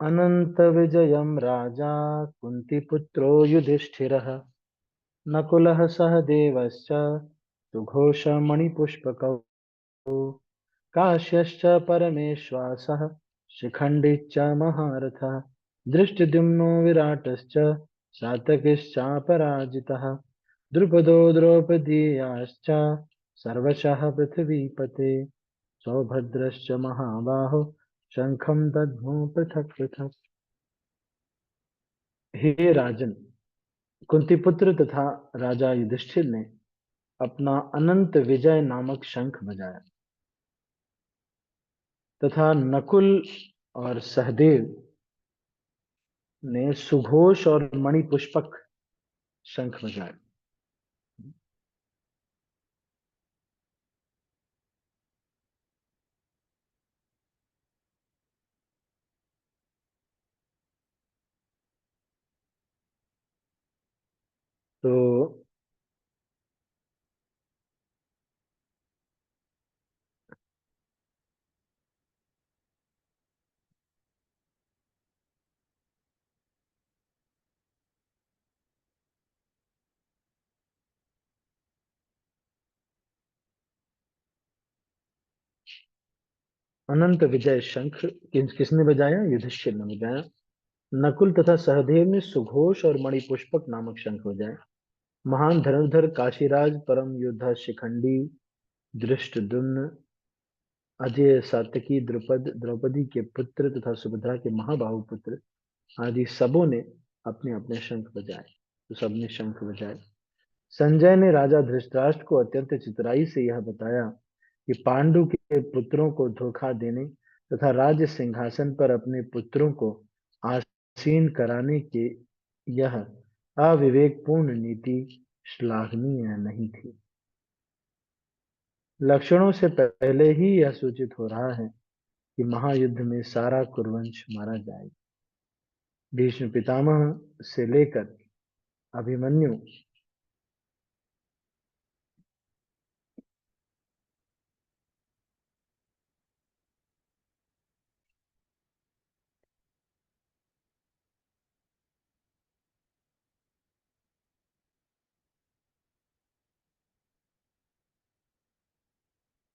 अनन्तविजयं राजा कुन्तीपुत्रो युधिष्ठिरः नकुलः सहदेवश्च सुघोषमणिपुष्पकौ काश्यश्च परमेश्वासः शिखण्डिश्च महारथः दृष्टद्युम्नो विराटश्च सात्यकिश्चापराजितः द्रुपदो द्रौपदीयाश्च सर्वशः पृथिवीपते सौभद्रश्च महाबाहो शंखं दद्मो पृथक पृथक। हे राजन, कुंतीपुत्र तथा राजा युधिष्ठिर ने अपना अनंत विजय नामक शंख बजाया तथा नकुल और सहदेव ने सुघोष और मणिपुष्पक शंख बजाए। तो अनंत विजय शंख किसने बजाया? युधिष्ठिर ने बजाया। नकुल तथा सहदेव ने सुघोष और मणिपुष्पक नामक शंख बजाए। महान धनुर्धर काशीराज परम योद्धा शिखंडी धृष्टद्युम्न अजय सात्यकी द्रौपदी के पुत्र तथा सुभद्रा के महाबाहु पुत्र आदि सबों ने अपने अपने शंख बजाए। तो सबने शंख बजाए। संजय ने राजा धृतराष्ट्र को अत्यंत चितराई से यह बताया कि पांडु के पुत्रों को धोखा देने तथा राज्य सिंहासन पर अपने पुत्रों को आसीन कराने के यह अविवेकपूर्ण नीति श्लाघनीय नहीं थी। लक्षणों से पहले ही यह सूचित हो रहा है कि महायुद्ध में सारा कुरुवंश मारा जाएगा। भीष्म पितामह से लेकर अभिमन्यु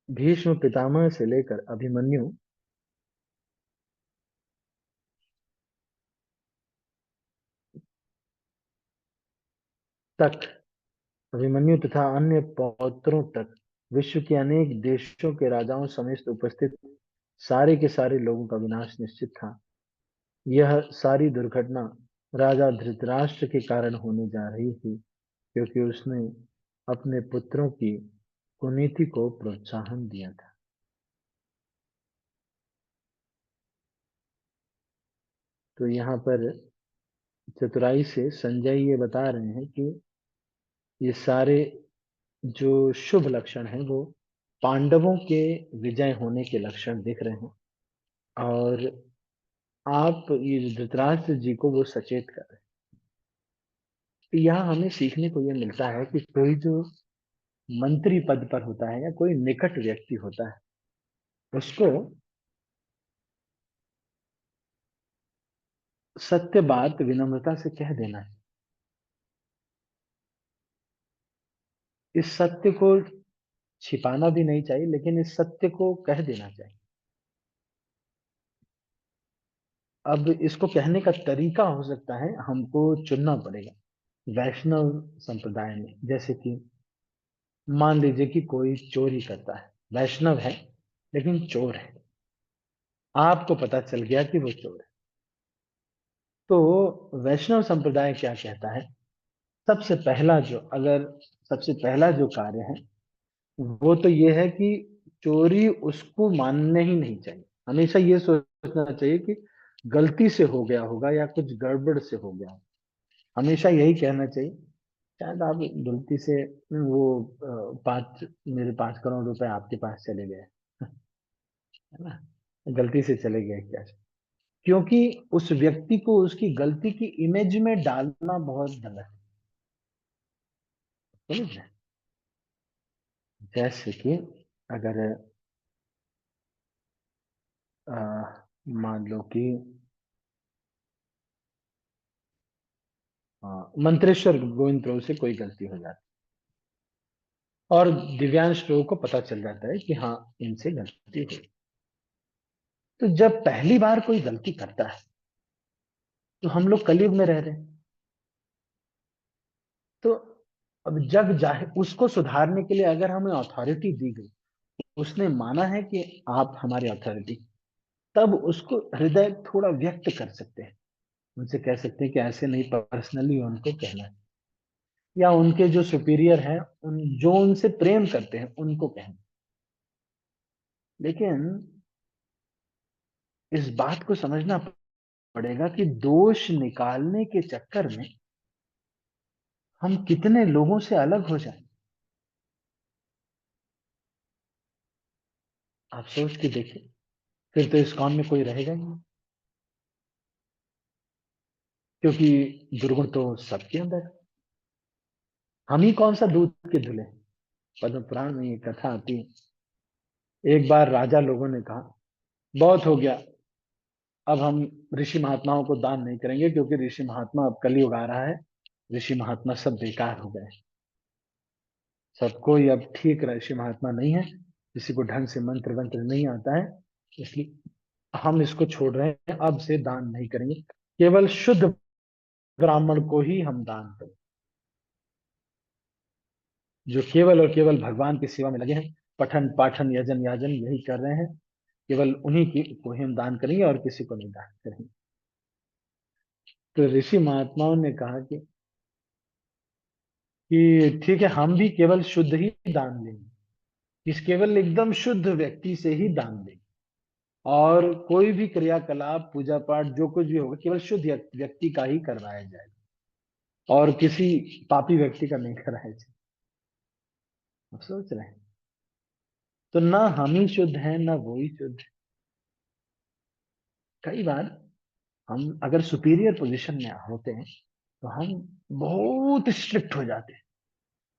भीष्म पितामह से लेकर अभिमन्यु तक अभिमन्यु तथा अन्य पौत्रों तक विश्व के अनेक देशों के राजाओं समेत उपस्थित सारे के सारे लोगों का विनाश निश्चित था। यह सारी दुर्घटना राजा धृतराष्ट्र के कारण होने जा रही थी, क्योंकि उसने अपने पुत्रों की कुनीति को प्रोत्साहन दिया था। तो यहाँ पर चतुराई से संजय ये बता रहे हैं कि ये सारे जो शुभ लक्षण हैं वो पांडवों के विजय होने के लक्षण दिख रहे हैं, और आप ये धृतराष्ट्र जी को वो सचेत कर रहे हैं। तो यहाँ हमें सीखने को ये मिलता है कि कोई जो मंत्री पद पर होता है या कोई निकट व्यक्ति होता है, उसको सत्य बात विनम्रता से कह देना है। इस सत्य को छिपाना भी नहीं चाहिए, लेकिन इस सत्य को कह देना चाहिए। अब इसको कहने का तरीका हो सकता है हमको चुनना पड़ेगा। वैष्णव संप्रदाय में जैसे कि मान लीजिए कि कोई चोरी करता है, वैष्णव है लेकिन चोर है, आपको पता चल गया कि वो चोर है। तो वैष्णव संप्रदाय क्या कहता है? सबसे पहला जो अगर सबसे पहला जो कार्य है वो तो ये है कि चोरी उसको मानने ही नहीं चाहिए। हमेशा ये सोचना चाहिए कि गलती से हो गया होगा या कुछ गड़बड़ से हो गया होगा। हमेशा यही कहना चाहिए। शायद आप गलती से वो मेरे 5 करोड़ रुपए आपके पास चले गए, है ना, गलती से चले गए क्या? क्योंकि उस व्यक्ति को उसकी गलती की इमेज में डालना बहुत गलत है, समझ रहे हैं? जैसे कि अगर अ, मान लो कि मंत्रेश्वर गोविंद प्रभु से कोई गलती हो जाती और दिव्यांश प्रभु को पता चल जाता है कि हाँ, इनसे गलती हुई। तो जब पहली बार कोई गलती करता है, तो हम लोग कलयुग में रह रहे हैं, तो अब जग जाहिर उसको सुधारने के लिए अगर हमें अथॉरिटी दी गई, उसने माना है कि आप हमारे अथॉरिटी, तब उसको हृदय थोड़ा व्यक्त कर सकते हैं, उनसे कह सकते हैं कि ऐसे नहीं, पर्सनली उनको कहना है, या उनके जो सुपीरियर हैं, उन जो उनसे प्रेम करते हैं उनको कहना। लेकिन इस बात को समझना पड़ेगा कि दोष निकालने के चक्कर में हम कितने लोगों से अलग हो जाए। आप सोच के देखिए, फिर तो इस कौम में कोई रहेगा ही नहीं, क्योंकि दुर्गुण तो सबके अंदर है। हम ही कौन सा दूध के धुले। पद्म पुराण में ये कथा आती है। एक बार राजा लोगों ने कहा, बहुत हो गया, अब हम ऋषि महात्माओं को दान नहीं करेंगे, क्योंकि ऋषि महात्मा अब कलयुग आ रहा है, ऋषि महात्मा सब बेकार हो गए, सब कोई अब ठीक ऋषि महात्मा नहीं है, किसी को ढंग से मंत्र वंत्र नहीं आता है, इसलिए हम इसको छोड़ रहे हैं, अब से दान नहीं करेंगे, केवल शुद्ध ब्राह्मण को ही हम दान करें, जो केवल और केवल भगवान की सेवा में लगे हैं, पठन पाठन यजन याजन यही कर रहे हैं, केवल उन्हीं की को ही हम दान करेंगे और किसी को नहीं दान करेंगे। तो ऋषि महात्माओं ने कहा कि ठीक है, हम भी केवल शुद्ध ही दान लेंगे, इस केवल एकदम शुद्ध व्यक्ति से ही दान लेंगे, और कोई भी क्रियाकलाप पूजा पाठ जो कुछ भी होगा केवल शुद्ध व्यक्ति का ही करवाया जाएगा, और किसी पापी व्यक्ति का नहीं कराया जाए। आप सोच रहे हैं, तो ना हम ही शुद्ध हैं ना वो ही शुद्ध है। कई बार हम अगर सुपीरियर पोजीशन में होते हैं, तो हम बहुत स्ट्रिक्ट हो जाते हैं,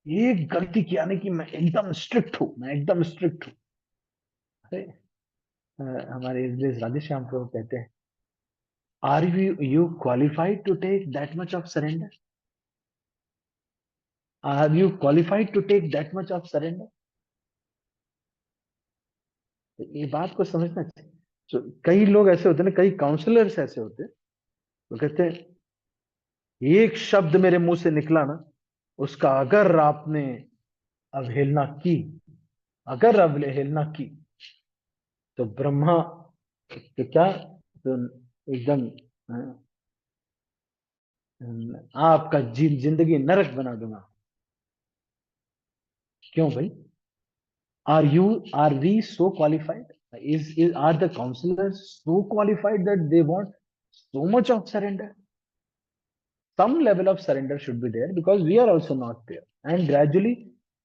एक गलती किया नहीं कि मैं एकदम स्ट्रिक्ट हूं, मैं एकदम स्ट्रिक्ट हूं। अरे, हमारे इस राधेश्याम प्रभु कहते हैं, are you qualified to take that much of surrender, are you qualified to take that much of surrender. ये बात को समझना चाहिए। तो कई लोग ऐसे होते हैं ना, कई काउंसलर्स ऐसे होते हैं, वो कहते हैं, एक शब्द मेरे मुंह से निकला ना, उसका अगर आपने अवहेलना की, अगर अवहेलना की, तो ब्रह्मा, तो क्या, तो एकदम आपका जिंदगी नरक बना दूंगा। क्यों भाई? Are we so qualified, is are the counsellors so qualified that they want so much of surrender? Some level of surrender should be there, because we are also not there. And gradually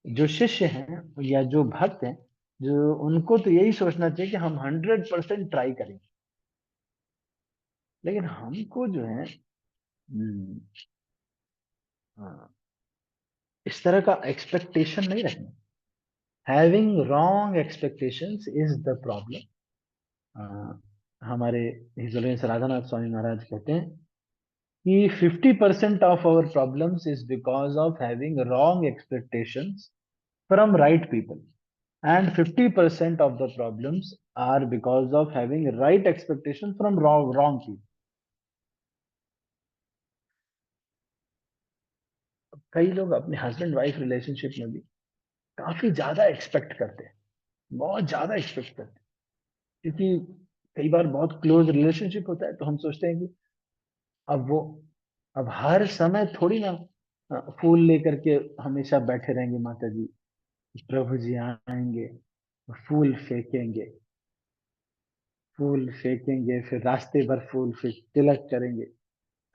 जो शिष्य हैं या जो भक्त हैं, जो उनको तो यही सोचना चाहिए कि हम 100% ट्राई करेंगे, लेकिन हमको जो है हाँ, इस तरह का एक्सपेक्टेशन नहीं रखना। Having wrong expectations is the problem. हमारे हिज ऑनेरेंस राधानाथ स्वामी महाराज कहते हैं कि 50% of our problems is because of having wrong expectations from right people, and 50% of the problems are because of having right expectations from wrong people. कई लोग अपने husband wife relationship में भी काफी ज्यादा एक्सपेक्ट करते हैं, बहुत ज्यादा एक्सपेक्ट करते हैं, क्योंकि कई बार बहुत क्लोज रिलेशनशिप होता है, तो हम सोचते हैं कि अब वो, अब हर समय थोड़ी ना फूल लेकर के हमेशा बैठे रहेंगे माता जी, प्रभु जी आएंगे, फूल फेंकेंगे, फूल फेंकेंगे, फिर रास्ते भर फूल, फिर तिलक करेंगे,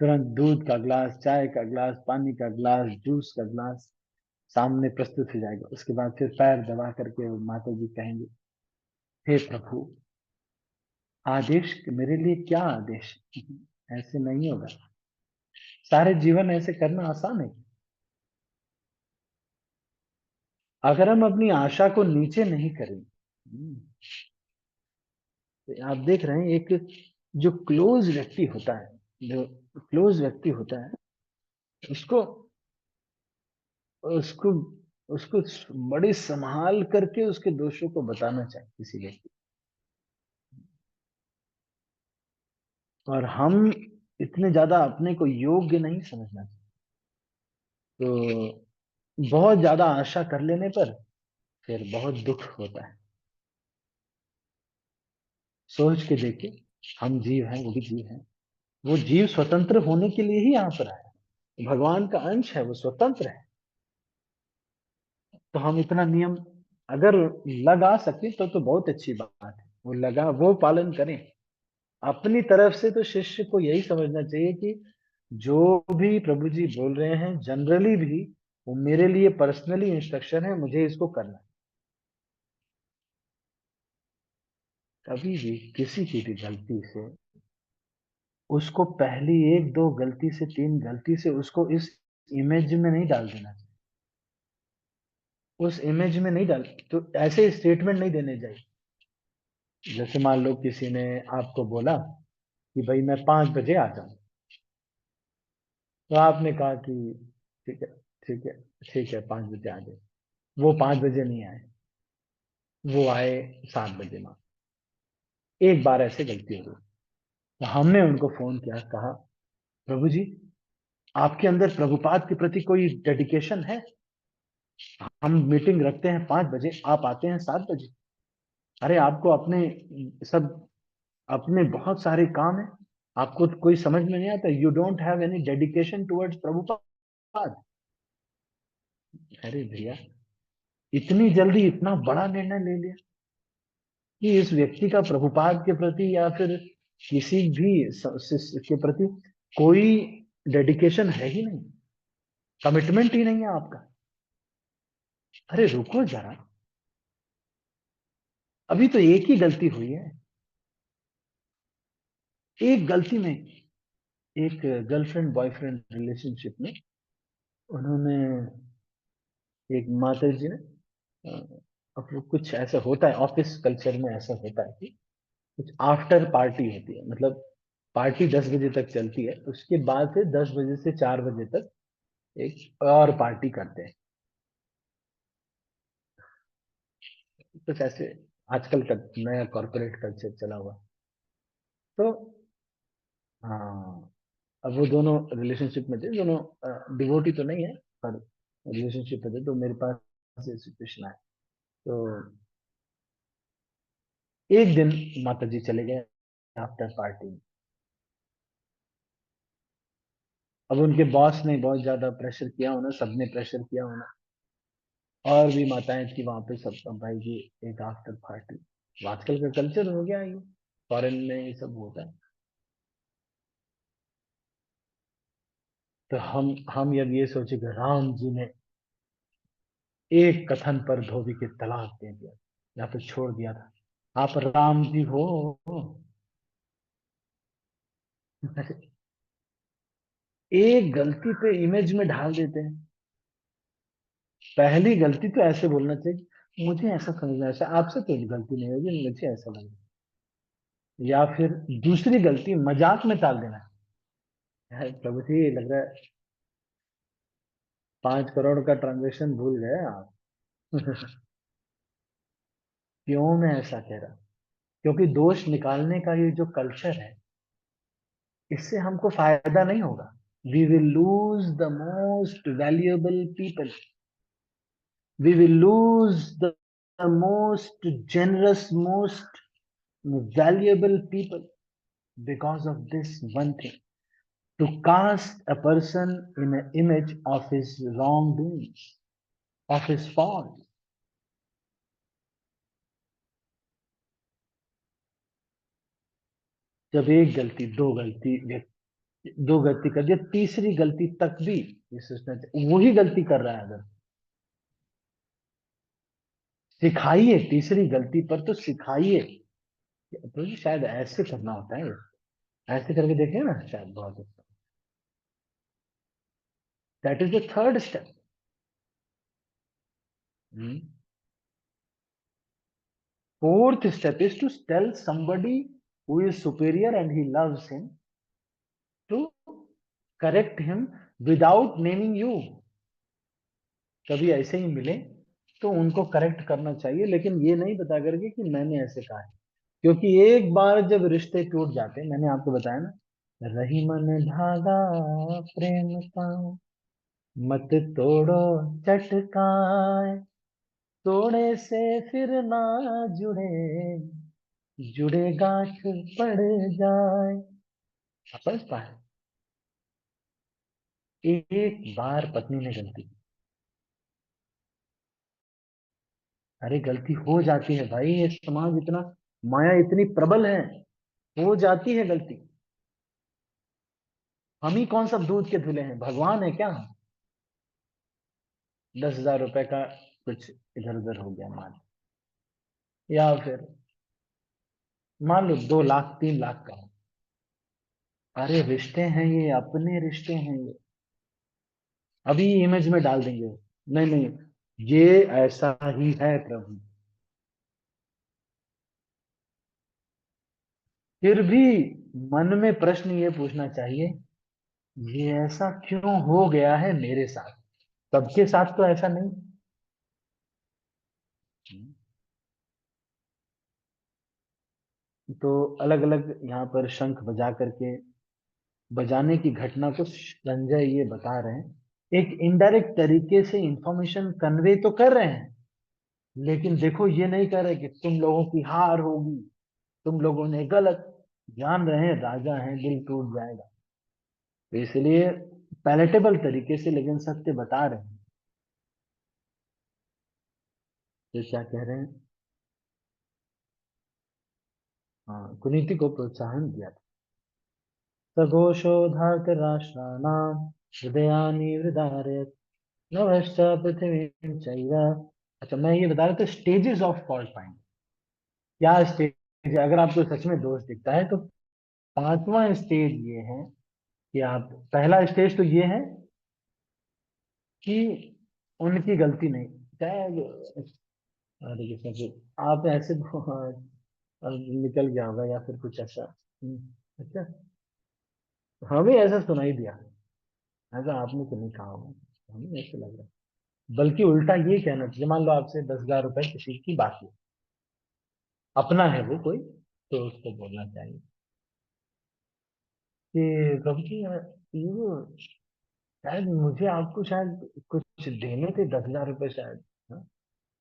तुरंत दूध का ग्लास, चाय का ग्लास, पानी का ग्लास, जूस का ग्लास सामने प्रस्तुत हो जाएगा, उसके बाद फिर पैर दबा करके वो माता जी कहेंगे, हे प्रभु, आदेश मेरे लिए क्या आदेश। ऐसे नहीं होगा, सारे जीवन ऐसे करना आसान है। अगर हम अपनी आशा को नीचे नहीं करें, तो आप देख रहे हैं, एक जो क्लोज व्यक्ति होता है, जो क्लोज व्यक्ति होता है, उसको उसको उसको बड़ी संभाल करके उसके दोषों को बताना चाहिए किसी व्यक्ति। और हम इतने ज्यादा अपने को योग्य नहीं समझना चाहिए। तो बहुत ज्यादा आशा कर लेने पर फिर बहुत दुख होता है। सोच के देखिए, हम जीव हैं, वो भी जीव हैं। वो जीव स्वतंत्र होने के लिए ही यहाँ पर आया। भगवान का अंश है, वो स्वतंत्र है। तो हम इतना नियम अगर लगा सके तो बहुत अच्छी बात है। वो लगा, वो पालन करें। अपनी तरफ से तो शिष्य को यही समझना चाहिए कि जो भी प्रभु जी बोल रहे हैं जनरली भी, वो मेरे लिए पर्सनली इंस्ट्रक्शन है, मुझे इसको करना है। कभी भी किसी की भी गलती से उसको पहली एक दो गलती से तीन गलती से उसको इस इमेज में नहीं डाल देना चाहिए। उस इमेज में नहीं डाल, तो ऐसे स्टेटमेंट नहीं देने चाहिए। जैसे मान लो किसी ने आपको बोला कि भाई मैं 5 बजे आ जाऊं, तो आपने कहा कि ठीक है, ठीक है, ठीक है, 5 बजे आ जाए। वो 5 बजे नहीं आए, वो आए 7 बजे। मान एक बार ऐसे गलती हो गई, तो हमने उनको फोन किया, कहा प्रभु जी, आपके अंदर प्रभुपाद के प्रति कोई डेडिकेशन है? हम मीटिंग रखते हैं 5 बजे, आप आते हैं 7 बजे। अरे आपको अपने सब अपने बहुत सारे काम है, आपको कोई समझ में नहीं आता? You don't have any dedication towards Prabhupada. अरे भैया, इतनी जल्दी इतना बड़ा निर्णय ले लिया कि इस व्यक्ति का प्रभुपाद के प्रति या फिर किसी भी शिष्य के प्रति कोई डेडिकेशन है ही नहीं, कमिटमेंट ही नहीं है आपका। अरे रुको जरा, अभी तो एक ही गलती हुई है। एक गलती में, एक गर्लफ्रेंड बॉयफ्रेंड रिलेशनशिप में उन्होंने, एक माता जी ने अब वो कुछ ऐसा होता है ऑफिस कल्चर में, ऐसा होता है कि कुछ आफ्टर पार्टी होती है। मतलब पार्टी 10 बजे तक चलती है, उसके बाद से 10 बजे से 4 बजे तक एक और पार्टी करते हैं। कुछ ऐसे आजकल का नया कॉर्पोरेट कल्चर चला हुआ। तो हाँ, अब वो दोनों रिलेशनशिप में थे, दोनों डिवोटी तो नहीं है, पर रिलेशनशिप में थे। तो मेरे पास से सिचुएशन आया। तो एक दिन माता जी चले गए आफ्टर पार्टी। अब उनके बॉस ने बहुत ज्यादा प्रेशर किया होना, सबने प्रेशर किया होना, और भी माताएं थी वहां पे सब। अब भाई जी एक आफ्टर पार्टी, आजकल का कल्चर हो गया है ये, फॉरेन में ये सब होता है। तो हम अब ये सोचे कि राम जी ने एक कथन पर धोबी के तलाक दे दिया या फिर छोड़ दिया था। आप राम जी हो? एक गलती पे इमेज में ढाल देते हैं। पहली गलती तो ऐसे बोलना चाहिए, मुझे ऐसा समझना, ऐसा आपसे कोई गलती नहीं होगी, मुझे ऐसा लगा। या फिर दूसरी गलती मजाक में टाल देना, यार प्रभु जी लग रहा है 5 करोड़ का ट्रांजेक्शन भूल गए आप। क्यों मैं ऐसा कह रहा? क्योंकि दोष निकालने का ये जो कल्चर है, इससे हमको फायदा नहीं होगा। We will lose the most valuable people, we will lose the most generous, most valuable people because of this one thing, to cast a person in an image of his wrongdoings, of his fault. जब एक गलती, दो गलती कर दिया, तीसरी गलती तक भी ये सोचना चाहिए वही गलती कर रहा है। अगर सिखाइए, तीसरी गलती पर तो सिखाइए। तो ये शायद ऐसे करना होता है, ऐसे करके देखें ना, शायद बहुत अच्छा। That is the third step. Fourth step is to tell somebody who is superior and he loves him, to correct him without naming you. कभी ऐसे ही मिले तो उनको करेक्ट करना चाहिए, लेकिन ये नहीं बता करके कि मैंने ऐसे कहा है। क्योंकि एक बार जब रिश्ते टूट जाते हैं, मैंने आपको बताया ना, रही मन धागा प्रेम का, मत तोड़ो चटकाए, तोड़े से फिर ना जुड़े, जुड़े गांठ पड़ जाए। आप समझ पाए? एक बार पत्नी ने गलती, अरे गलती हो जाती है भाई, ये समाज इतना, माया इतनी प्रबल है, हो जाती है गलती। हम ही कौन सा दूध के धुले हैं, भगवान है क्या हम? 10,000 रुपए का कुछ इधर उधर हो गया मान, या फिर मान लो 2 लाख 3 लाख का हो। अरे रिश्ते हैं ये, अपने रिश्ते हैं ये, अभी इमेज में डाल देंगे। नहीं नहीं, ये ऐसा ही है प्रभु। फिर भी मन में प्रश्न ये पूछना चाहिए, ये ऐसा क्यों हो गया है मेरे साथ? सबके साथ तो ऐसा नहीं। तो अलग अलग यहाँ पर शंख बजा करके, बजाने की घटना को संजय ये बता रहे हैं, एक इनडायरेक्ट तरीके से इंफॉर्मेशन कन्वे तो कर रहे हैं, लेकिन देखो ये नहीं कर रहे कि तुम लोगों की हार होगी, तुम लोगों ने गलत, जान रहे हैं राजा हैं, दिल टूट जाएगा। तो इसलिए पैलेटेबल तरीके से लेकिन सत्य बता रहे हैं। तो क्या कह रहे हैं? हाँ, कुनीति को प्रोत्साहन दिया था। सघोषोधार्तराष्ट्राणां हृदयानि विदारयत् नभश्च पृथिवीं चैव। अच्छा, मैं ये बता रहा था स्टेजेस ऑफ फॉल्ट फाइंड। क्या स्टेज है? अगर आपको सच में दोष दिखता है तो पांचवा स्टेज ये है कि आप, पहला स्टेज तो ये है कि उनकी गलती नहीं, चाहे, अरे किसने आप ऐसे निकल गया होगा या फिर कुछ ऐसा। अच्छा, हमें ऐसा सुनाई दिया, ऐसा आपने तो नहीं कहा होगा, हमें ऐसे लग रहा है। बल्कि उल्टा ये कहना चाहिए, मान लो आपसे 10,000 रुपए किसी की बाकी है, अपना है वो कोई, तो उसको बोलना चाहिए कि प्रभु जी, ये शायद मुझे आपको शायद कुछ देने थे, 10,000 रुपए शायद, हाँ?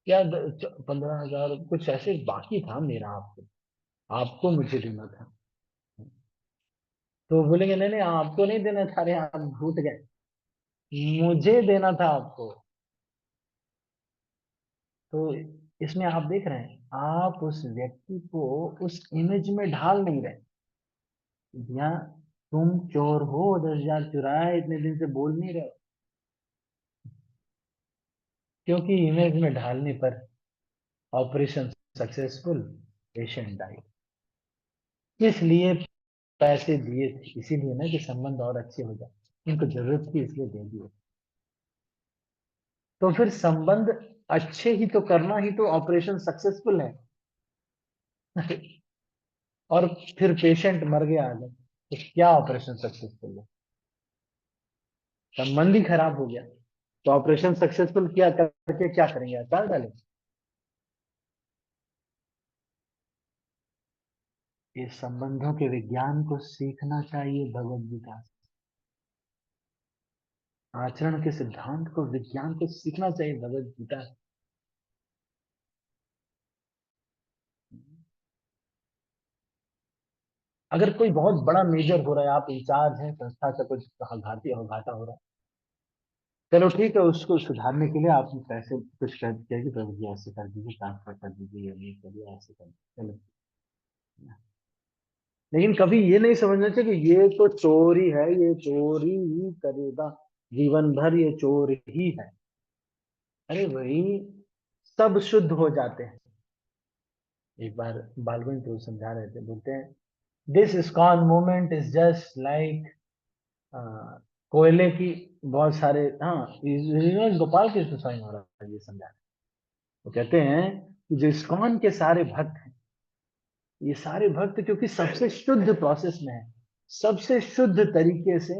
या 15,000 कुछ ऐसे बाकी था मेरा आपको, आपको मुझे देना था। तो बोलेंगे नहीं नहीं, आपको नहीं देना था, अरे आप भूल गए, मुझे देना था आपको। तो इसमें आप देख रहे हैं, आप उस व्यक्ति को उस इमेज में ढाल नहीं रहे। या तुम चोर हो, 10,000 चुराया, इतने दिन से बोल नहीं रहे, क्योंकि इमेज में ढालने पर ऑपरेशन सक्सेसफुल, पेशेंट डाइड। इसलिए पैसे दिए थे, इसीलिए ना कि संबंध और अच्छे हो जाए, इनको जरूरत थी इसलिए दे दिए। तो फिर संबंध अच्छे ही तो करना ही तो ऑपरेशन सक्सेसफुल है। और फिर पेशेंट मर गया आगे, तो क्या ऑपरेशन सक्सेसफुल है? संबंध ही खराब हो गया, तो ऑपरेशन सक्सेसफुल किया करके क्या करेंगे, अचार डालेंगे? इस संबंधों के विज्ञान को सीखना चाहिए भगवद गीता से। आचरण के सिद्धांत को, विज्ञान को सीखना चाहिए भगवद गीता से। अगर कोई बहुत बड़ा मेजर हो रहा है, आप इंचार्ज हैं संस्था का, कुछ घाटी और घाटा हो रहा है, चलो ठीक है, उसको सुधारने के लिए आप पैसे कुछ कर दिया कि प्रभु जी ऐसे कर दीजिए, ट्रांसफर कर दीजिए, ये करिए, ऐसे कर दीजिए, चलो। लेकिन कभी ये नहीं समझना चाहिए कि ये तो चोरी है, ये चोरी ही करेगा, जीवन भर ये चोर ही है। अरे भाई, सब शुद्ध हो जाते हैं। एक बार बालगुन तो समझा रहे थे, बोलते हैं this ISKCON movement is just like, कोयले की बहुत सारे, हाँ, गोपाल कृष्ण स्वयं हो रहा है ये समझा रहे। वो कहते हैं कि जो इस्कॉन के सारे भक्त हैं, ये सारे भक्त क्योंकि सबसे शुद्ध प्रोसेस में है, सबसे शुद्ध तरीके से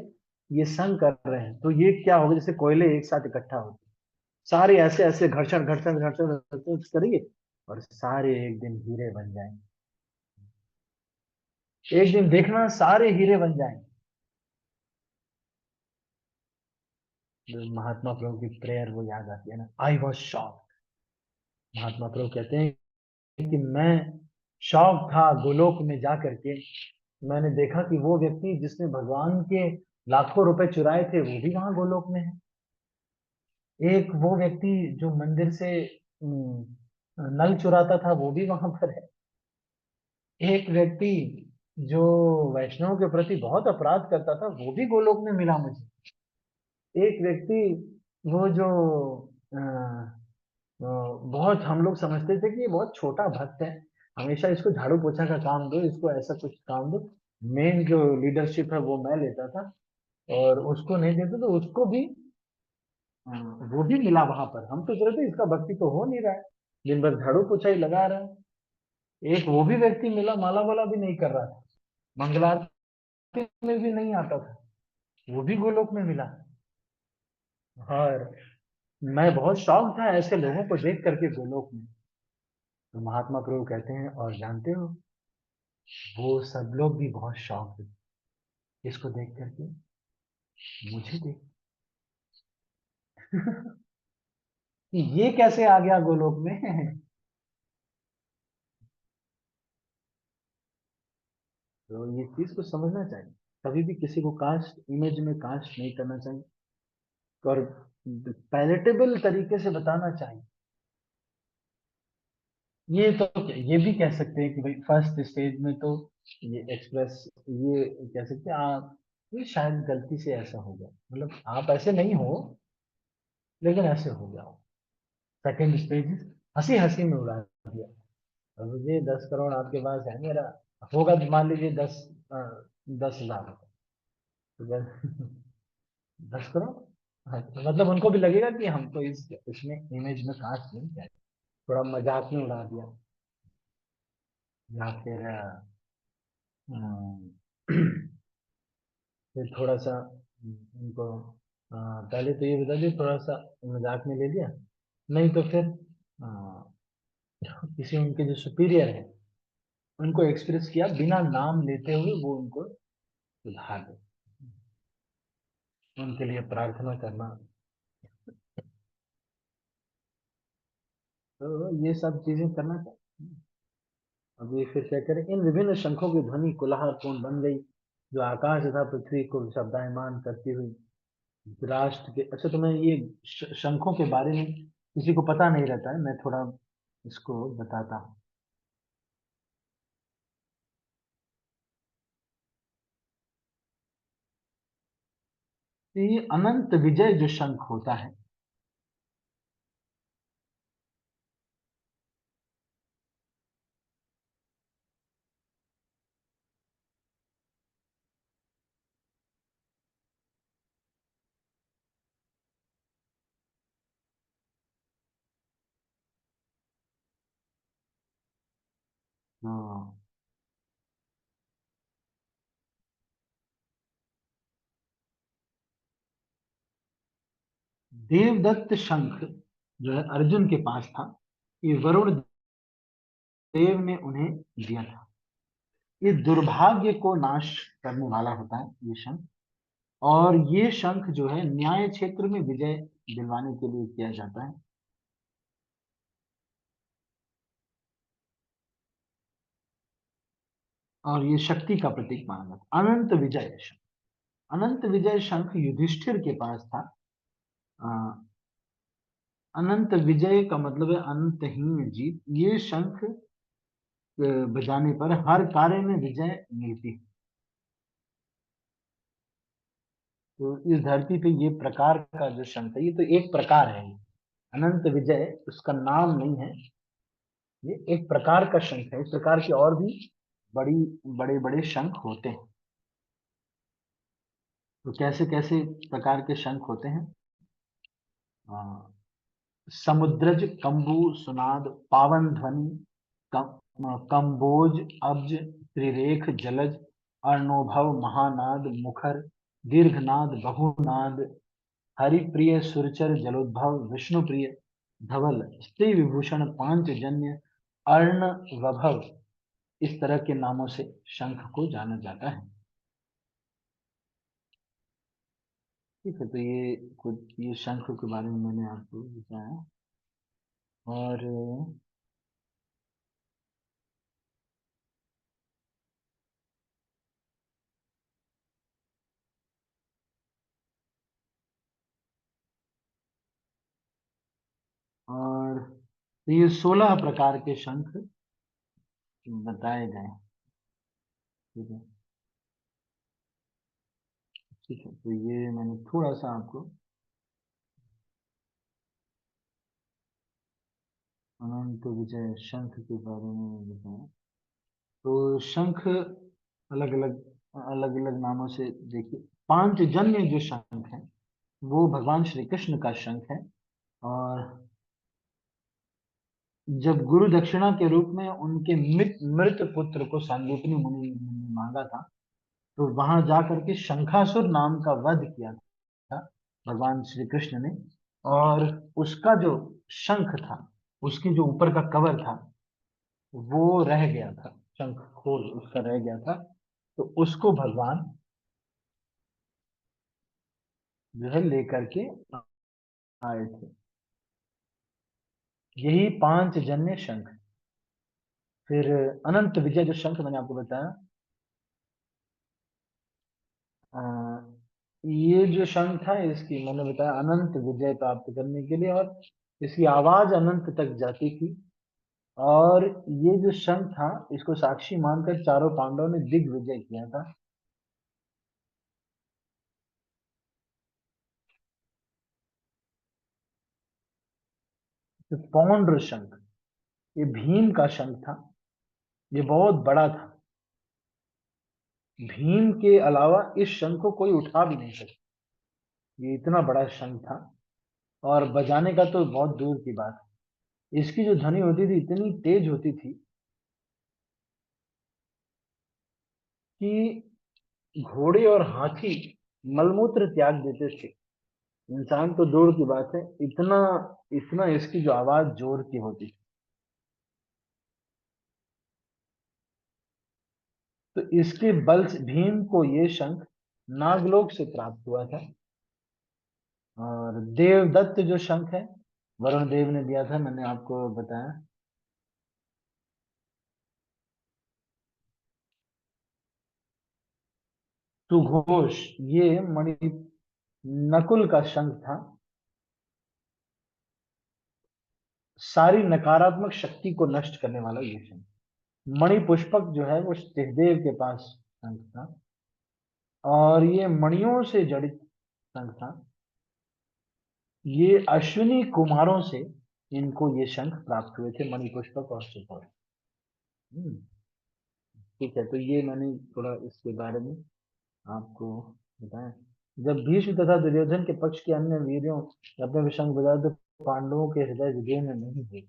ये संग कर रहे हैं, तो ये क्या होगा, जैसे कोयले एक साथ इकट्ठा होते हैं, सारे ऐसे ऐसे घर्षण घर्षण घर्षण घर्षण करेंगे, और सारे एक दिन हीरे बन जाएंगे। एक दिन देखना सारे हीरे बन जाएंगे। महात्मा प्रभु की प्रेयर वो याद आती है ना, आई वॉज शॉक। महात्मा प्रभु कहते हैं कि मैं शॉक था गोलोक में जा करके, मैंने देखा कि वो व्यक्ति जिसने भगवान के लाखों रुपए चुराए थे वो भी वहां गोलोक में है। एक वो व्यक्ति जो मंदिर से नल चुराता था वो भी वहां पर है। एक व्यक्ति जो वैष्णव के प्रति बहुत अपराध करता था वो भी गोलोक में मिला मुझे। एक व्यक्ति वो जो अ, बहुत हम लोग समझते थे कि ये बहुत छोटा भक्त है, हमेशा इसको झाड़ू पोछा का काम दो, इसको ऐसा कुछ काम दो, मेन जो लीडरशिप है वो मैं लेता था, और उसको नहीं देते तो उसको भी वो भी मिला वहां पर। हम सोच रहे थे इसका भक्ति तो हो नहीं रहा है, दिन भर झाड़ू पोछा ही लगा रहा है। एक वो भी व्यक्ति मिला, माला वाला भी नहीं कर रहा था, मंगलारती में भी नहीं आता था, वो भी गोलोक में मिला। और मैं बहुत शौक था ऐसे लोगों को देख करके गोलोक में। तो महात्मा प्रभु कहते हैं, और जानते हो वो सब लोग भी बहुत शौक थे इसको देख करके, मुझे देख कि ये कैसे आ गया गोलोक में। तो ये चीज को समझना चाहिए, कभी भी किसी को कास्ट इमेज में कास्ट नहीं करना चाहिए, और पैलेटेबल तरीके से बताना चाहिए। ये तो ये भी कह सकते हैं कि भाई फर्स्ट स्टेज में तो ये एक्सप्रेस, ये कह सकते हैं आप, ये शायद गलती से ऐसा हो गया, मतलब आप ऐसे नहीं हो लेकिन ऐसे हो गया हो। सेकेंड स्टेज हंसी हंसी में उड़ा दिया। अब ये 10 करोड़ आपके पास है, मेरा होगा तो मान लीजिए 10,000 तो 10 करोड़। हाँ, तो मतलब उनको भी लगेगा कि हमको इसमें इमेज में कास्ट नहीं किया, थोड़ा मजाक में उड़ा दिया, या फिर फिर थोड़ा सा उनको पहले तो ये बता दिया, थोड़ा सा मजाक में ले लिया, नहीं तो फिर किसी उनके जो सुपीरियर है उनको एक्सप्रेस किया बिना नाम लेते हुए, वो उनको सुधार दे, उनके लिए प्रार्थना करना। तो ये सब चीजें करना चाहिए। अब ये फिर क्या करें, इन विभिन्न शंखों की ध्वनि कोलाहलपूर्ण बन गई, जो आकाश तथा पृथ्वी को शब्दायमान करती हुई राष्ट्र के। अच्छा, तो मैं ये शंखों के बारे में किसी को पता नहीं रहता है, मैं थोड़ा इसको बताता हूँ। तो ये अनंत विजय जो शंख होता है, हाँ, देवदत्त शंख जो है अर्जुन के पास था, ये वरुण देव ने उन्हें दिया था। ये दुर्भाग्य को नाश करने वाला होता है ये शंख, और ये शंख जो है न्याय क्षेत्र में विजय दिलवाने के लिए किया जाता है। और ये शक्ति का प्रतीक माना जाता है। अनंत विजय शंख, अनंत विजय शंख युधिष्ठिर के पास था। अ, अनंत विजय का मतलब है अनंतहीन जीत। ये शंख बजाने पर हर कार्य में विजय मिलती है। तो इस धरती पे ये प्रकार का जो शंख है, ये तो एक प्रकार है, अनंत विजय उसका नाम नहीं है, ये एक प्रकार का शंख है। इस प्रकार के और भी बड़ी बड़े बड़े शंख होते हैं। तो कैसे कैसे प्रकार के शंख होते हैं? अ, समुद्रज, कंबु, सुनाद, पावन ध्वनि, कंबोज, अब्ज, त्रिरेख, जलज, अर्णोभव, महानाद, मुखर, दीर्घनाद बहुनाद, हरिप्रिय सुरचर जलोद्भव, विष्णुप्रिय धवल, स्त्री विभूषण पांचजन्य, अर्ण वभव, इस तरह के नामों से शंख को जाना जाता है। ठीक है, तो ये कुछ ये शंख के बारे में मैंने आपको बताया। और और तो ये 16 प्रकार के शंख बताए गए हैं। ठीक है, ठीक है, तो ये मैंने थोड़ा सा आपको अनंत विजय शंख के बारे में बताया। तो शंख अलग अलग अलग अलग नामों से देखिए, पांचजन्य जो शंख है वो भगवान श्री कृष्ण का शंख है। और जब गुरु दक्षिणा के रूप में उनके मृत मृत पुत्र को सांदीपनि मुनि ने मांगा था, तो वहां जाकर के शंखासुर नाम का वध किया था भगवान श्री कृष्ण ने। और उसका जो शंख था, उसके जो ऊपर का कवर था, वो रह गया था, शंख खोल उसका रह गया था। तो उसको भगवान जो है लेकर के आए थे। यही पांच जन्य शंख। फिर अनंत विजय जो शंख मैंने आपको बताया, अ, ये जो शंख था इसकी मैंने बताया अनंत विजय प्राप्त करने के लिए, और इसकी आवाज अनंत तक जाती थी। और ये जो शंख था इसको साक्षी मानकर चारों पांडवों ने दिग्विजय किया था। तो पौंड्र शंख, ये भीम का शंख था। ये बहुत बड़ा था। भीम के अलावा इस शंख को कोई उठा भी नहीं सकता। ये इतना बड़ा शंख था। और बजाने का तो बहुत दूर की बात है। इसकी जो ध्वनि होती थी इतनी तेज होती थी कि घोड़े और हाथी मलमूत्र त्याग देते थे। इंसान तो दूर की बात है, इतना इतना इसकी जो आवाज जोर की होती थी। तो इसके बल से भीम को ये शंख नागलोक से प्राप्त हुआ था। और देवदत्त जो शंख है वरुण देव ने दिया था, मैंने आपको बताया। सुघोष, ये मणि नकुल का शंख था। सारी नकारात्मक शक्ति को नष्ट करने वाला ये शंख। मणि पुष्पक जो है वो सहदेव के पास शंख था। और ये मणियों से जड़ित शंख था। ये अश्विनी कुमारों से इनको ये शंख प्राप्त हुए थे, मणि पुष्पक और सुघोष। हम्म, ठीक है, तो ये मैंने थोड़ा इसके बारे में आपको बताया। जब भीष्म तथा दुर्योधन के पक्ष के अन्य वीरों ने अपने विषंग बजाए तो पांडवों के हृदय विजय में नहीं हुई।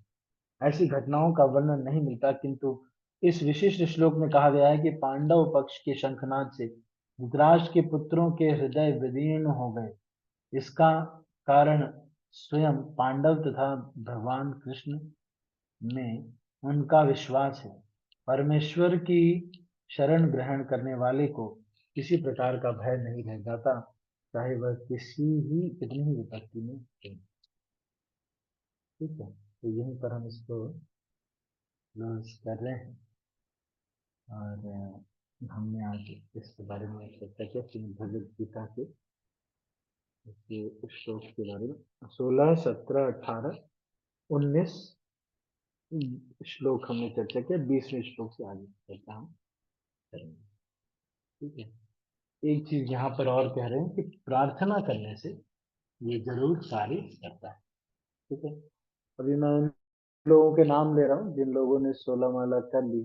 ऐसी घटनाओं का वर्णन नहीं मिलता, किंतु इस विशिष्ट श्लोक में कहा गया है कि पांडव पक्ष के शंखनाद से धृतराष्ट्र के पुत्रों के हृदय विदीर्ण हो गए। इसका कारण स्वयं पांडव तथा भगवान कृष्ण में उनका विश्वास है। परमेश्वर की शरण ग्रहण करने वाले को किसी प्रकार का भय नहीं रह जाता, चाहे वह कितनी ही विपत्ति में हो। ठीक है, तो यहीं पर हम इसको क्लोज कर रहे हैं। और हमने आज इसके बारे में चर्चा किया, श्रीमद् भगवद गीता के इसके श्लोक के बारे में 16, 17, 18, 19 श्लोक हमने चर्चा किया। 20वें श्लोक से आगे चर्चा हम करेंगे। ठीक है, एक चीज यहाँ पर और कह रहे हैं कि प्रार्थना करने से ये जरूर कार्य करता है। ठीक है, अभी मैं उन लोगों के नाम ले रहा हूँ जिन लोगों ने 16 माला कर ली।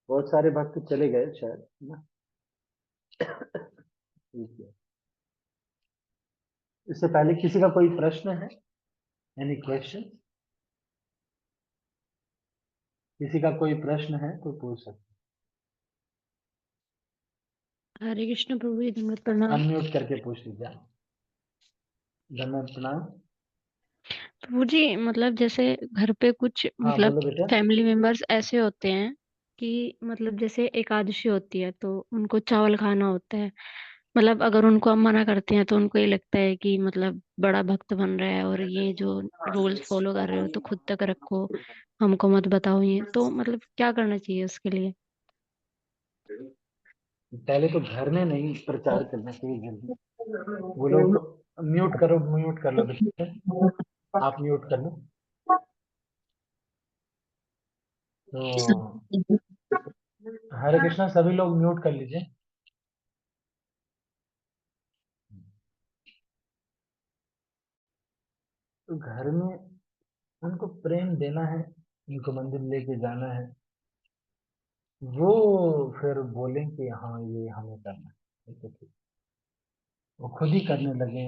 बहुत सारे भक्त चले गए शायद, है ना। ठीक है, इससे पहले किसी का कोई प्रश्न है? Any question? किसी का कोई प्रश्न है तो पूछ सकते हरे कृष्ण प्रभु जी, दंडवत प्रणाम। अनम्यूट करके पूछ लीजिए। दंडवत प्रणाम। प्रभु जी, मतलब जैसे घर पे कुछ हाँ मतलब बोलो बेटा। फैमिली मेंबर्स ऐसे होते हैं कि मतलब जैसे एकादशी होती है तो उनको चावल खाना होता है। मतलब अगर उनको हम मना करते हैं तो उनको ये लगता है कि मतलब बड़ा भक्त बन रहा है और ये जो रूल्स फॉलो कर रहे हो तो खुद तक रखो, हमको मत बताओ। ये तो मतलब क्या करना चाहिए उसके लिए? पहले तो घर में नहीं प्रचार करना चाहिए जल्दी। वो लोग म्यूट करो, म्यूट कर लो बेटा। आप म्यूट कर लो। तो हरे कृष्णा, सभी लोग म्यूट कर लीजिए। तो घर में उनको प्रेम देना है, उनको मंदिर लेके जाना है। वो फिर बोलें कि हाँ ये हमें करना है, ठीक है ठीक। वो खुद ही करने लगे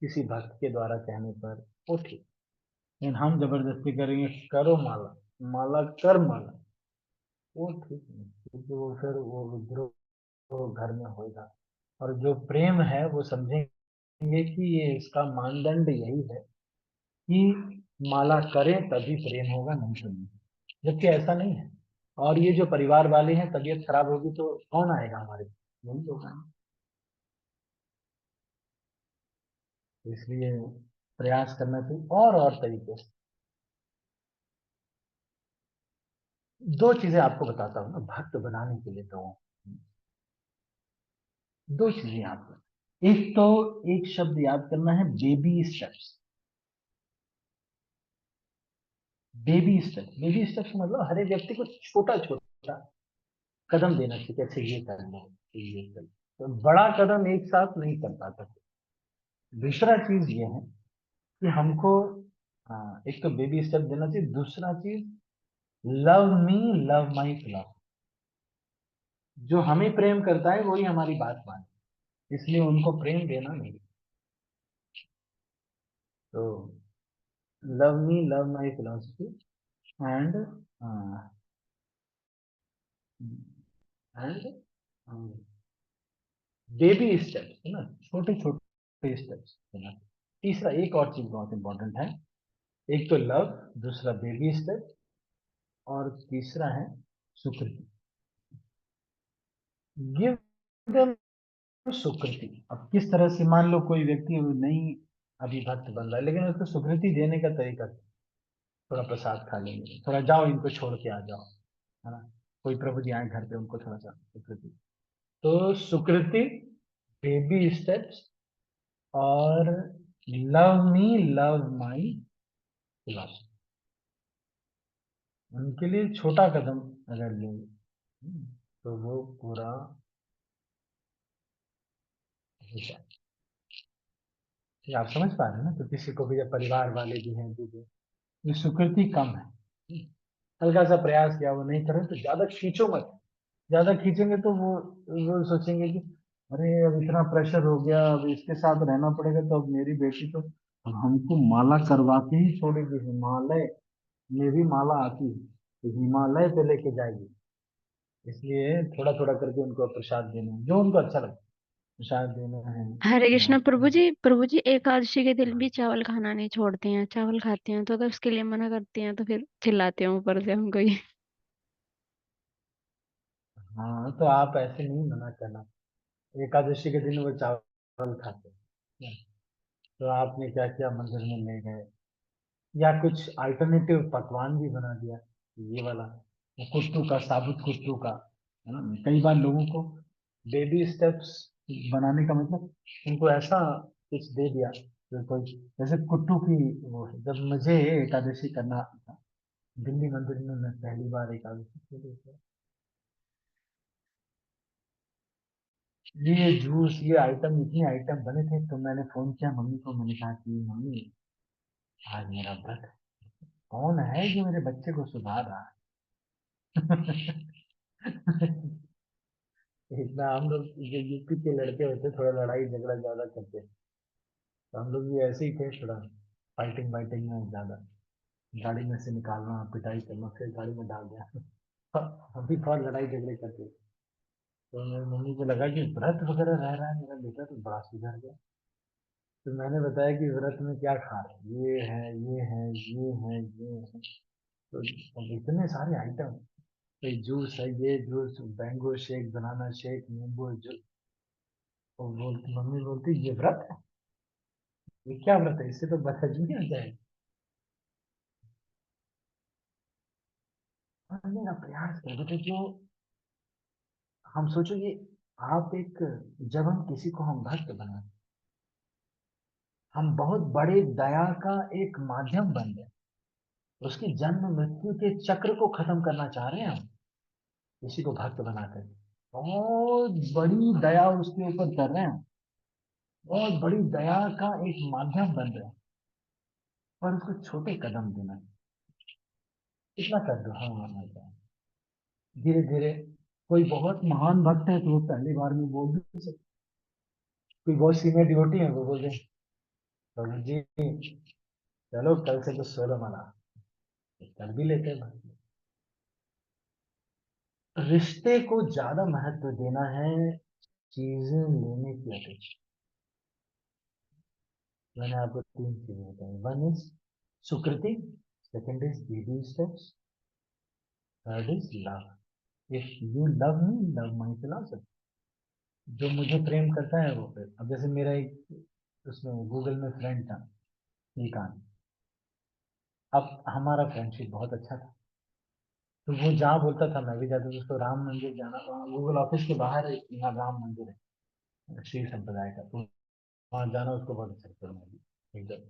किसी भक्त के द्वारा कहने पर, वो ठीक। लेकिन हम जबरदस्ती करेंगे करो माला, माला कर माला, वो ठीक नहीं, क्योंकि वो फिर वो विद्रोह घर में होगा। और जो प्रेम है वो समझेंगे कि ये इसका मानदंड यही है कि माला करें तभी प्रेम होगा, नहीं तो नहीं। जबकि ऐसा नहीं है। और ये जो परिवार वाले हैं, तबीयत खराब होगी तो कौन आएगा हमारे, यही होगा। तो इसलिए प्रयास करना चाहिए और तरीके से। दो चीजें आपको बताता हूँ ना भक्त बनाने के लिए। तो दो चीजें याद करना। एक तो एक शब्द याद करना है, baby steps. Baby steps, baby steps मतलब हर एक व्यक्ति को छोटा छोटा कदम देना चाहिए। कैसे ये करना है, ये करना, तो बड़ा कदम एक साथ नहीं कर पाता। दूसरा चीज ये है कि हमको, हाँ, एक तो बेबी स्टेप देना चाहिए। दूसरा चीज, love me love my philosophy. जो हमें प्रेम करता है वही हमारी बात माने, इसलिए उनको प्रेम देना नहीं। तो love me love my philosophy and and baby steps है ना, छोटे छोटे स्टेप्स है ना। तीसरा एक और चीज बहुत इंपॉर्टेंट है। एक तो लव, दूसरा बेबी स्टेप, और तीसरा है सुकृति। गिव देम सुकृति। अब किस तरह से, मान लो कोई व्यक्ति नहीं अभी भक्त बन रहा है, लेकिन उसको सुकृति देने का तरीका, थोड़ा प्रसाद खा लेंगे, थोड़ा जाओ इनको छोड़ के आ जाओ, है ना। कोई प्रभु जी आए घर पे, उनको थोड़ा सा सुकृति। तो सुकृति, बेबी स्टेप्स, और love me love my philosophy, उनके लिए छोटा कदम अगर ले, तो वो पूरा हो जाए। ये आप समझ पा रहे हैं ना। तो किसी को भी, जब परिवार वाले भी हैं जो ये स्वीकृति कम है, हल्का सा प्रयास किया, वो नहीं करें तो ज्यादा खींचो मत। ज्यादा खींचेंगे तो वो सोचेंगे कि अरे अब इतना प्रेशर हो गया, अब इसके साथ रहना पड़ेगा, तो अब मेरी बेटी तो अब हमको माला करवा के ही छोड़ेगी। हिमालय में भी माला आती है, तो हिमालय पे लेके जाएगी। इसलिए थोड़ा थोड़ा करके उनको प्रसाद देना है, जो उनको अच्छा लगता है प्रसाद देना है। हरे या कृष्ण प्रभु जी, प्रभु जी एकादशी के दिन भी चावल खाना नहीं छोड़ते हैं, चावल खाते हैं। तो अगर उसके लिए मना करते हैं तो फिर चिल्लाते हैं ऊपर से हमको ही। हाँ, तो आप ऐसे नहीं मना करना। एकादशी के दिन वो चावल खाते हैं, तो आपने क्या किया, मंदिर में ले गए, या कुछ अल्टरनेटिव पकवान भी बना दिया। ये वाला वो कुट्टू का, साबुत कुट्टू का, है ना। कई बार लोगों को बेबी स्टेप्स बनाने का मतलब उनको ऐसा कुछ दे दिया, जो कोई जैसे कुट्टू की वो है। जब मुझे एकादशी करना था दिल्ली मंदिर में, मैं पहली बार एकादशी के लिए गया। ये जूस, ये आइटम, इतने आइटम बने थे, तो मैंने फोन किया मम्मी को। मैंने कहा कि मम्मी, आज मेरा व्रत है, कौन है जो मेरे बच्चे को सुधार रहा है। इतना हम लोग जो यूपी के लड़के होते, थोड़ा लड़ाई झगड़ा ज्यादा करते, तो हम लोग भी ऐसे ही थे, थोड़ा फाइटिंग वाइटिंग में ज्यादा, गाड़ी में से निकालना, पिटाई करना, फिर गाड़ी में डाल दिया। हम भी बहुत लड़ाई झगड़े करते थे। तो मेरी मम्मी को लगा कि व्रत वगैरह रह रहा है मेरा बेटा तो बड़ा सुधर गया। तो मैंने बताया कि व्रत में क्या खा रहे हैं? ये है, ये है, ये है, ये है। तो अब इतने सारे आइटम, कोई जूस है, ये juice, mango shake, banana shake, नींबू जूस। तो बोलती मम्मी, बोलती ये व्रत है? ये क्या व्रत है? इससे तो बदहजमी हो जाएगी। हमने ना प्रयास कर बेटे, जो हम सोचो ये, आप एक, जब हम किसी को हम भक्त बनाते, हम बहुत बड़े दया का एक माध्यम बन गए। उसकी जन्म मृत्यु के चक्र को खत्म करना चाह रहे हैं हम, किसी को भक्त बनाकर बहुत बड़ी दया उसके ऊपर कर रहे हैं, बहुत बड़ी दया का एक माध्यम बन रहे हैं। और उसको छोटे कदम देना, इतना कर दो, हाँ हाँ हाँ। धीरे धीरे, कोई बहुत महान भक्त है तो वो पहली बार में बोल भी नहीं सकते। कोई बहुत सीनियर डिवोटी है, वो बोल रहे प्रभु जी चलो कल से तो 16 माला कर भी लेते हैं। रिश्ते को ज्यादा महत्व देना है चीजें लेने की अपेक्षा। मैंने आपको 3 चीजें बताई। One is Sukriti, second is baby steps, third is love. If you love me, love my philosophy. जो मुझे प्रेम करता है वो फिर, अब जैसे मेरा एक उसमें गूगल में फ्रेंड था, श्रीकांत। अब हमारा फ्रेंडशिप बहुत अच्छा था, तो वो जहाँ बोलता था मैं भी जाता था। उसको राम मंदिर जाना, वहाँ गूगल ऑफिस के बाहर एक यहाँ राम मंदिर है श्री संप्रदाय का, तो वहाँ जाना उसको बहुत अच्छा लगता था एकदम।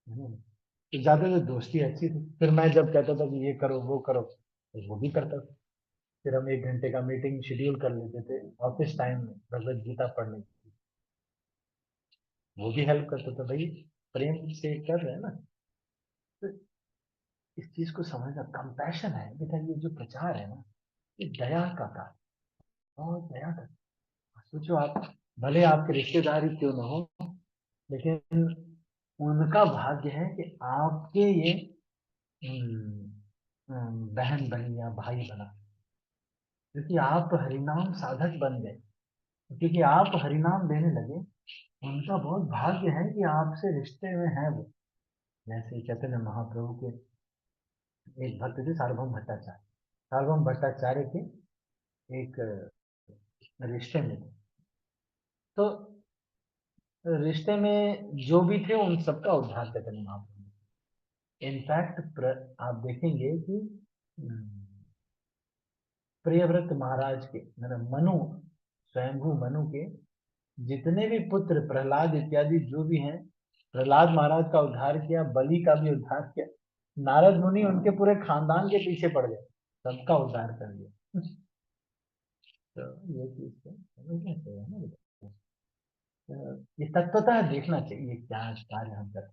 हम्म। तो ज्यादा तो दोस्ती अच्छी थी। फिर मैं जब कहता था कि ये करो वो करो, तो वो भी करता था। फिर हम 1 घंटे का मीटिंग शेड्यूल कर लेते थे ऑफिस टाइम में भगवत गीता पढ़ने की। वो भी हेल्प करता था, भाई प्रेम से कर रहे हैं ना। तो इस चीज को समझना, कंपैशन है बेटा, ये जो प्रचार है ना, ये दया का कार्य, और दया का। सोचो आप, भले आपके रिश्तेदार ही क्यों ना हो, लेकिन उनका भाग्य है कि आपके ये बहन बनी या भाई बना, क्योंकि आप हरिनाम साधक बन गए। क्योंकि आप हरिनाम देने लगे, उनका बहुत भाग्य है कि आपसे रिश्ते में है वो। जैसे चैतन्य महाप्रभु के एक भक्त थे, सार्वभौम भट्टाचार्य। सार्वभौम भट्टाचार्य के एक रिश्ते में थे। तो रिश्ते में जो भी थे उन सबका उद्धार चैतन्य महाप्रभु ने। इनफैक्ट आप देखेंगे कि प्रियव्रत महाराज के, मतलब मनु, स्वयंभू मनु के जितने भी पुत्र, प्रहलाद इत्यादि जो भी हैं, प्रहलाद महाराज का उद्धार किया, बलि का भी उद्धार किया। नारद मुनि उनके पूरे खानदान के पीछे पड़ गए, सबका उद्धार कर दिया। तो ये चीज तो समझना चाहिए ना बेटा। ये तत्वतः देखना चाहिए क्या कार्य हम कर।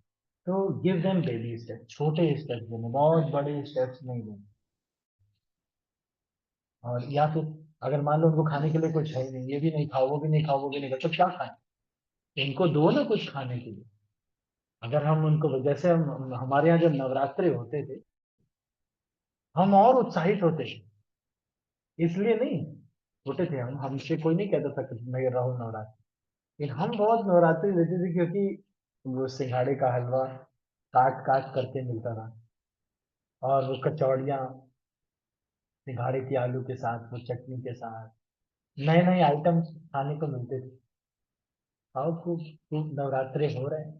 तो गिव देम बेबी स्टेप, छोटे स्टेप्स देने, बहुत बड़े स्टेप्स नहीं देने। और या फिर अगर मान लो उनको खाने के लिए कुछ है ही नहीं, ये भी नहीं खाओ, वो भी नहीं खाओ, वो भी नहीं खाओ, तो क्या खाएं? इनको दो ना कुछ खाने के लिए। अगर हम उनको, जैसे हम हमारे यहाँ जब नवरात्रे होते थे, हम और उत्साहित होते थे। इसलिए नहीं, छोटे थे हम, हमसे कोई नहीं कहता था कि मैं रहो नवरात्रि। लेकिन हम बहुत नवरात्रि लेते थे, क्योंकि वो सिंघाड़े का हलवा काट काट करके मिलता था, और वो कचौड़ियाँ सिंघाड़े की आलू के साथ, वो चटनी के साथ, नए नए आइटम खाने को मिलते थे। और खूब खूब नवरात्रे हो रहे हैं,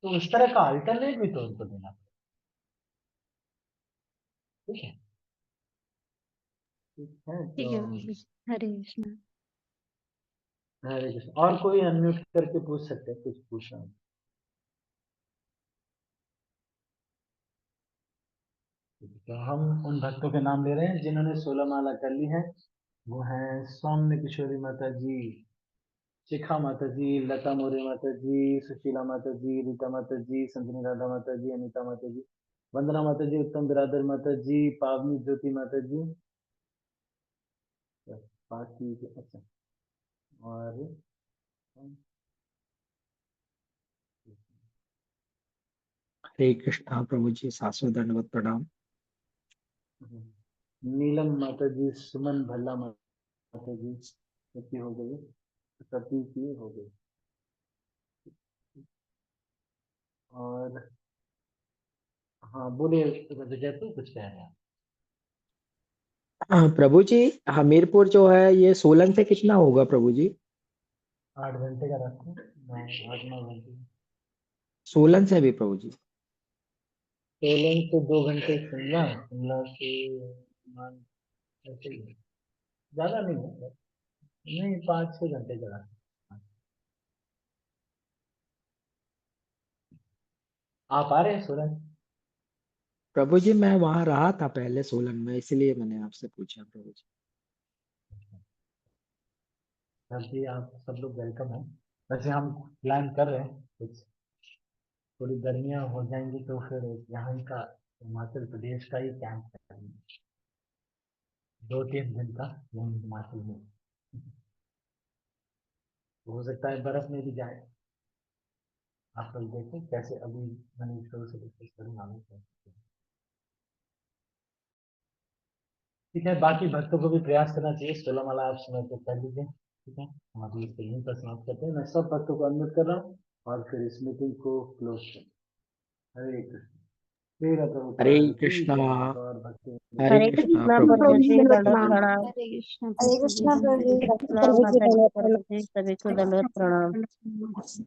तो उस तरह का अल्टरनेट भी तो उनको देना। ठीक है, ठीक है तो। ठीक है बाबू जी। हरे कृष्णा। हरे कृष्ण। और कोई अनम्यूट करके पूछ सकते हैं, कुछ पूछना हो। तो हम उन भक्तों के नाम ले रहे हैं जिन्होंने 16 माला कर ली है। वो हैं सौम्य किशोरी माता जी, शिखा माता जी, लता मोरे माता जी, सुशीला माता जी, रीता माता जी, संतनी राधा माता जी, अनीता माता जी, वंदना माता जी, उत्तम बिरादर माता जी, पावनी ज्योति माता जी। बाकी अच्छा। और हरे कृष्णा प्रभु जी, शाश्वत दंडवत प्रणाम। नीलम माता जी, सुमन भल्ला माता जी की हो गई, सती की हो गई। और हाँ बोलिए जयपुर कुछ कह रहे हैं आप? हाँ प्रभु जी, हमीरपुर जो है ये सोलन से कितना होगा प्रभु जी? 8 घंटे का रास्ता, 8-9 घंटे। सोलन से भी प्रभु जी? सोलन से 2 घंटे शिमला, शिमला से मान ऐसे ही है। ज्यादा नहीं है, नहीं 5-6 घंटे का रास्ता। आप आ रहे हैं सोलन? प्रभु जी मैं वहां रहा था पहले सोलन में, इसलिए मैंने आपसे पूछा प्रभु जी। सर जी आप सब लोग वेलकम हैं। वैसे हम प्लान कर रहे हैं कुछ, थोड़ी गर्मियां हो जाएंगी तो फिर यहाँ का हिमाचल प्रदेश का ही कैंप करेंगे 2-3 दिन का यहीं हिमाचल में। हो सकता है बर्फ में भी जाए। आप लोग देखें कैसे, अभी मैंने ईश्वर से डिस्कस करूंगा मैं कैसे। ठीक है, बाकी भक्तों को भी प्रयास करना चाहिए, 16 माला आप समय को कर लीजिए। ठीक है, हम अभी इसको यहीं पर समाप्त करते हैं। मैं सब भक्तों को अनम्यूट कर रहा हूँ और फिर इस मीटिंग को क्लोज कर। हरे कृष्ण। तेरा हरे प्रभुपाद की कृष्णा। जय। और भक्ति हरे हरे कृष्णा कृष्णा प्रभु प्रभु जी। जी दंडवत प्रणाम। हरे कृष्ण हरे प्रभु जी कृष्णा प्रभु जी, प्रणाम प्रभु जी माता जी, दंडवत प्रभु जी सभी को दंडवत प्रणाम।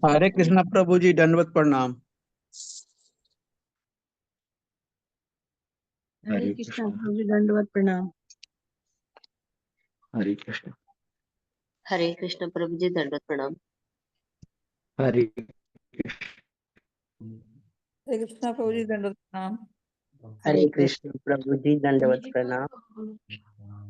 हरे कृष्णा प्रभु जी, दंडवत प्रणाम। हरे हरे कृष्ण कृष्णा। प्रभु जी दंडवत प्रणाम। हरे कृष्णा। हरे कृष्ण प्रभु जी दंडवत प्रणाम। हरे हरे कृष्णा प्रभु जी दंडवत प्रणाम। हरे कृष्ण प्रभु जी दंडवत प्रणाम। हाँ।